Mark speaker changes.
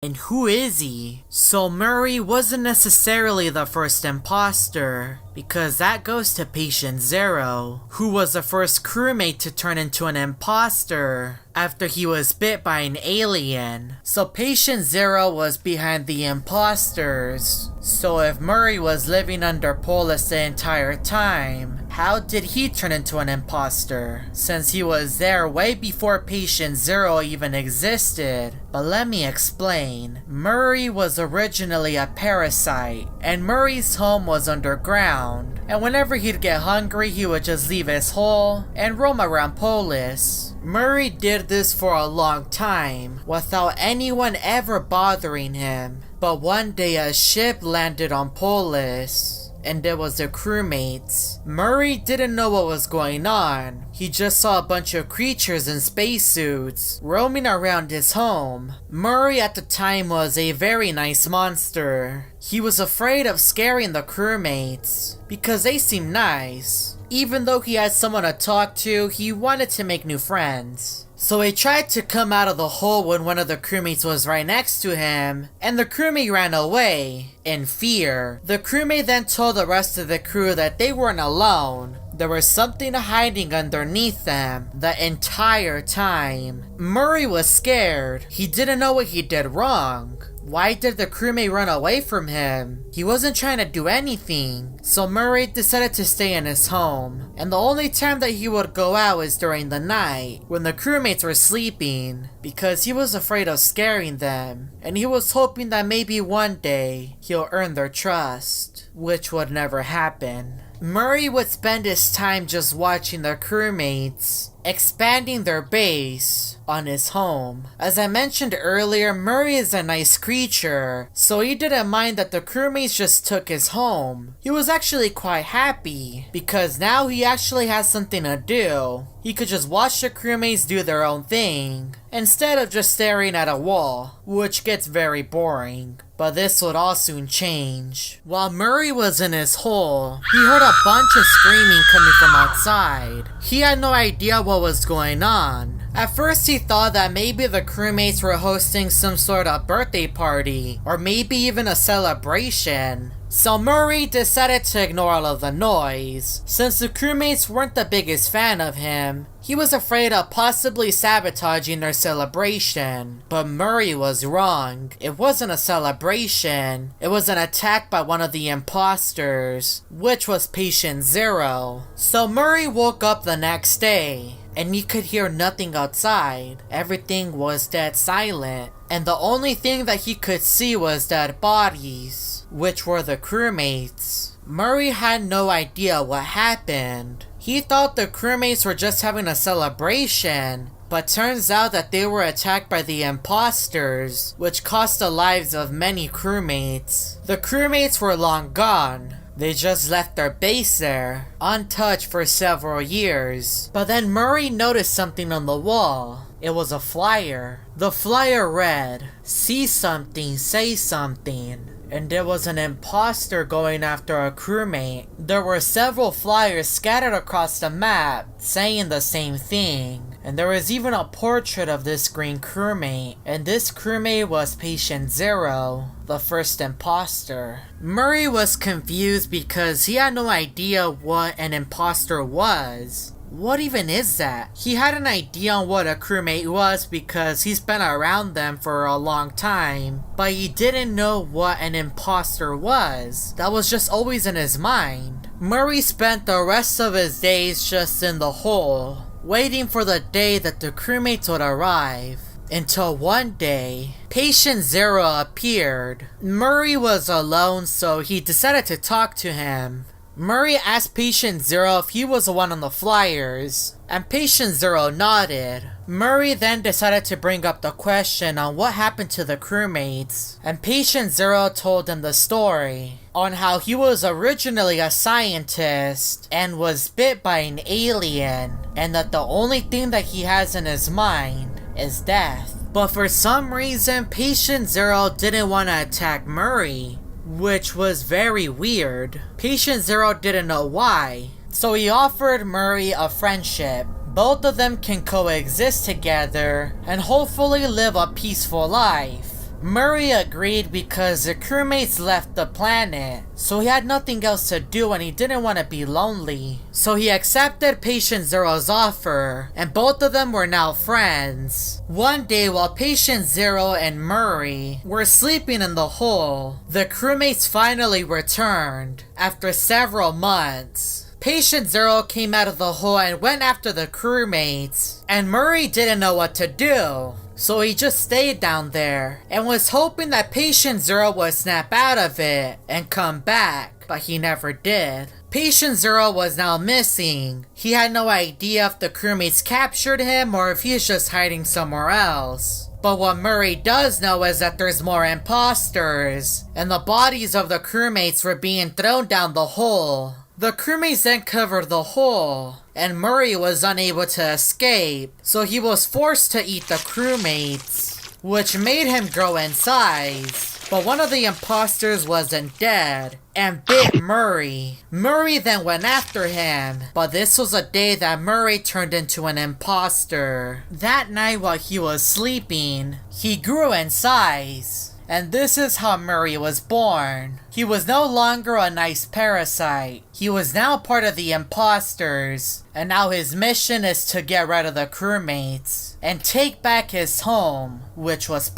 Speaker 1: And who is he? So Murr3y wasn't necessarily the first imposter, because that goes to Patient Zero, who was the first crewmate to turn into an imposter after he was bit by an alien. So Patient Zero was behind the imposters. So if Murr3y was living under polus the entire time, how did he turn into an imposter? Since he was there way before Patient Zero even existed. But let me explain. Murr3y was originally a parasite, and Murr3y's home was underground. And whenever he'd get hungry, he would just leave his hole and roam around polus. Murr3y did this for a long time, without anyone ever bothering him. But one day a ship landed on polus, and it was the crewmates. Murr3y didn't know what was going on. He just saw a bunch of creatures in spacesuits roaming around his home. Murr3y at the time was a very nice monster. He was afraid of scaring the crewmates because they seemed nice. Even though he had someone to talk to, he wanted to make new friends. So he tried to come out of the hole when one of the crewmates was right next to him, and the crewmate ran away in fear. The crewmate then told the rest of the crew that they weren't alone. There was something hiding underneath them the entire time. Murr3y was scared. He didn't know what he did wrong. Why did the crewmate run away from him? He wasn't trying to do anything. So Murr3y decided to stay in his home. And the only time that he would go out is during the night, when the crewmates were sleeping, because he was afraid of scaring them. And he was hoping that maybe one day he'll earn their trust, which would never happen. Murr3y would spend his time just watching the crewmates expanding their base on his home. As I mentioned earlier, Murr3y is a nice creature, so he didn't mind that the crewmates just took his home. He was actually quite happy, because now he actually has something to do. He could just watch the crewmates do their own thing, instead of just staring at a wall, which gets very boring. But this would all soon change. While Murr3y was in his hole, he heard a bunch of screaming coming from outside. He had no idea what was going on. At first he thought that maybe the crewmates were hosting some sort of birthday party, or maybe even a celebration. So Murr3y decided to ignore all of the noise. Since the crewmates weren't the biggest fan of him, he was afraid of possibly sabotaging their celebration. But Murr3y was wrong. It wasn't a celebration. It was an attack by one of the imposters, which was Patient Zero. So Murr3y woke up the next day, and he could hear nothing outside. Everything was dead silent, and the only thing that he could see was dead bodies, which were the crewmates. Murr3y had no idea what happened. He thought the crewmates were just having a celebration, but turns out that they were attacked by the imposters, which cost the lives of many crewmates. The crewmates were long gone. They just left their base there, untouched for several years. But then Murr3y noticed something on the wall. It was a flyer. The flyer read, "See something, say something." And there was an imposter going after a crewmate. There were several flyers scattered across the map saying the same thing. And there was even a portrait of this green crewmate. And this crewmate was Patient Zero, the first imposter. Murr3y was confused because he had no idea what an imposter was. What even is that? He had an idea on what a crewmate was because he's been around them for a long time, but he didn't know what an imposter was. That was just always in his mind. Murr3y spent the rest of his days just in the hole, waiting for the day that the crewmates would arrive. Until one day, Patient Zero appeared. Murr3y was alone, so he decided to talk to him. Murr3y asked Patient Zero if he was the one on the flyers, and Patient Zero nodded. Murr3y then decided to bring up the question on what happened to the crewmates, and Patient Zero told him the story on how he was originally a scientist and was bit by an alien, and that the only thing that he has in his mind is death. But for some reason, Patient Zero didn't want to attack Murr3y, which was very weird. Patient Zero didn't know why, so he offered Murr3y a friendship. Both of them can coexist together and hopefully live a peaceful life. Murr3y agreed because the crewmates left the planet, so he had nothing else to do and he didn't want to be lonely. So he accepted Patient Zero's offer, and both of them were now friends. One day while Patient Zero and Murr3y were sleeping in the hole, the crewmates finally returned, after several months. Patient Zero came out of the hole and went after the crewmates, and Murr3y didn't know what to do. So he just stayed down there, and was hoping that Patient Zero would snap out of it and come back, but he never did. Patient Zero was now missing. He had no idea if the crewmates captured him or if he's just hiding somewhere else. But what Murr3y does know is that there's more imposters, and the bodies of the crewmates were being thrown down the hole. The crewmates then covered the hole, and Murr3y was unable to escape, so he was forced to eat the crewmates, which made him grow in size. But one of the imposters wasn't dead, and bit Murr3y. Murr3y then went after him, but this was a day that Murr3y turned into an imposter. That night while he was sleeping, he grew in size. And this is how Murr3y was born. He was no longer a nice parasite. He was now part of the imposters, and now his mission is to get rid of the crewmates and take back his home, which was